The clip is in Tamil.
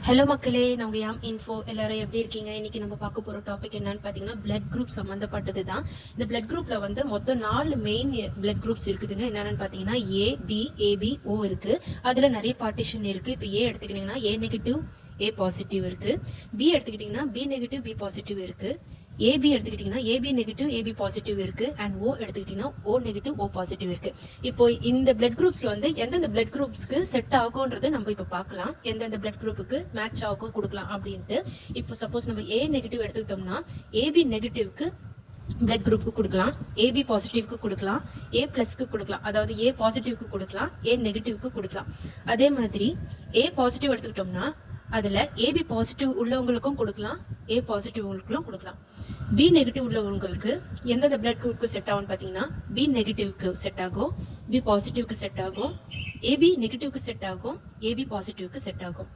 ஹலோ மக்களே, நாங்கள் யாம் இன்ஃபோ எல்லாரும் எப்படி இருக்கீங்க? இன்னைக்கு நம்ம பார்க்க போகிற டாபிக் என்னன்னு பார்த்தீங்கன்னா பிளட் குரூப் சம்மந்தப்பட்டது தான். இந்த பிளட் குரூப்ல வந்து மொத்தம் 4 மெயின் பிளட் குரூப்ஸ் இருக்குதுங்க. என்னென்னு பார்த்தீங்கன்னா ஏ, பி, ஏபி, ஓ இருக்கு. அதில் நிறைய பார்ட்டிஷன் இருக்கு. இப்போ ஏ எடுத்துக்கிட்டிங்கன்னா ஏ நெகட்டிவ், ஏ பாசிட்டிவ் இருக்கு. பி எடுத்துக்கிட்டிங்கன்னா பி நெகட்டிவ், பி பாசிட்டிவ் இருக்கு. ஏபி எடுத்துக்கிட்டிங்கன்னா ஏபி நெகட்டிவ், ஏபி பாசிட்டிவ் இருக்கு. அண்ட் ஓ எடுத்துக்கிட்டிங்கன்னா ஓ நெகட்டிவ், ஓ பாசிட்டிவ் இருக்கு. இப்போ இந்த பிளட் குரூப்ஸ்ல வந்து எந்தெந்த பிளட் குரூப்ஸ்க்கு செட் ஆகும்ன்றது நம்ம இப்போ பார்க்கலாம். எந்தெந்த பிளட் குரூப்புக்கு மேட்ச் ஆகும் கொடுக்கலாம் அப்படின்ட்டு. இப்போ சப்போஸ் நம்ம ஏ நெகட்டிவ் எடுத்துக்கிட்டோம்னா ஏபி நெகட்டிவ்க்கு பிளட் குரூப்புக்கு கொடுக்கலாம், ஏபி பாசிட்டிவ்க்கு கொடுக்கலாம், ஏ பிளஸ்க்கு கொடுக்கலாம், அதாவது ஏ பாசிட்டிவ்க்கு கொடுக்கலாம், ஏ நெகட்டிவ்க்கு கொடுக்கலாம். அதே மாதிரி ஏ பாசிட்டிவ் எடுத்துக்கிட்டோம்னா அதுல ஏபி பாசிட்டிவ் உள்ளவங்களுக்கும் கொடுக்கலாம், ஏ பாசிட்டிவ் உள்ளவங்களுக்கும் கொடுக்கலாம். பி நெகட்டிவ் உள்ளவங்களுக்கு எந்தெந்த பிளட் குரூப்புக்கு செட் ஆகும்னு பார்த்தீங்கன்னா பி நெகட்டிவ்க்கு செட் ஆகும், பி பாசிட்டிவ்க்கு செட் ஆகும், ஏபி நெகட்டிவ்க்கு செட் ஆகும், ஏபி பாசிட்டிவ்க்கு செட் ஆகும்.